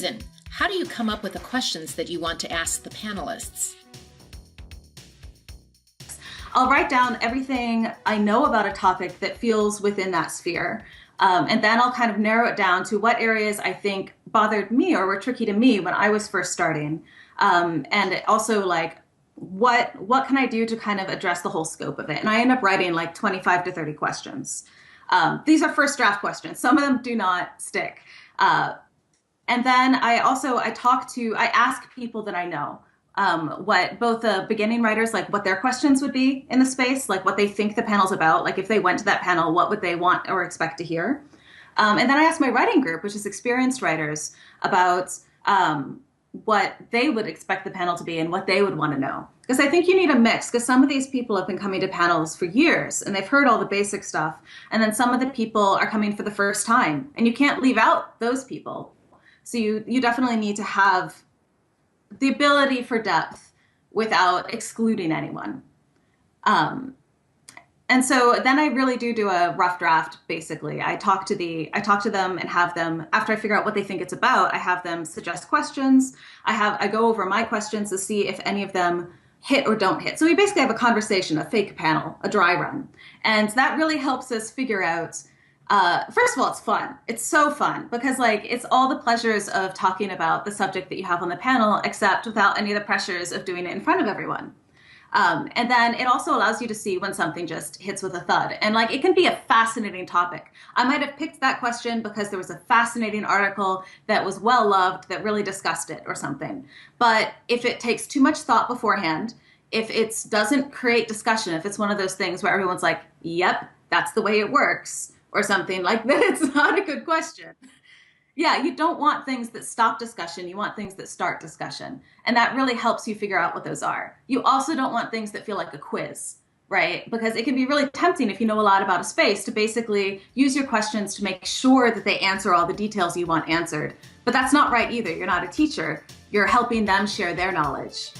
Susan, how do you come up with the questions that you want to ask the panelists? I'll write down everything I know about a topic that feels within that sphere. And then I'll kind of narrow it down to what areas I think bothered me or were tricky to me when I was first starting. And also like, what can I do to kind of address the whole scope of it? And I end up writing like 25 to 30 questions. These are first draft questions. Some of them do not stick. And then I ask people that I know. What both the beginning writers, like what their questions would be in the space, like what they think the panel's about, like if they went to that panel, what would they want or expect to hear? And then I asked my writing group, which is experienced writers, about what they would expect the panel to be and what they would want to know. Because I think you need a mix, because some of these people have been coming to panels for years and they've heard all the basic stuff. And then some of the people are coming for the first time and you can't leave out those people. So you definitely need to have the ability for depth without excluding anyone. And so then I really do a rough draft, basically. I talk to them and have them, after I figure out what they think it's about, I have them suggest questions. I go over my questions to see if any of them hit or don't hit. So we basically have a conversation, a fake panel, a dry run. And that really helps us figure out, first of all, it's fun. It's so fun because like it's all the pleasures of talking about the subject that you have on the panel, except without any of the pressures of doing it in front of everyone. And then it also allows you to see when something just hits with a thud. And like it can be a fascinating topic. I might have picked that question because there was a fascinating article that was well loved that really discussed it or something. But if it takes too much thought beforehand, if it doesn't create discussion, if it's one of those things where everyone's like, yep, that's the way it works, or something like that, it's not a good question. Yeah, you don't want things that stop discussion. You want things that start discussion. And that really helps you figure out what those are. You also don't want things that feel like a quiz, right? Because it can be really tempting if you know a lot about a space to basically use your questions to make sure that they answer all the details you want answered. But that's not right either. You're not a teacher. You're helping them share their knowledge.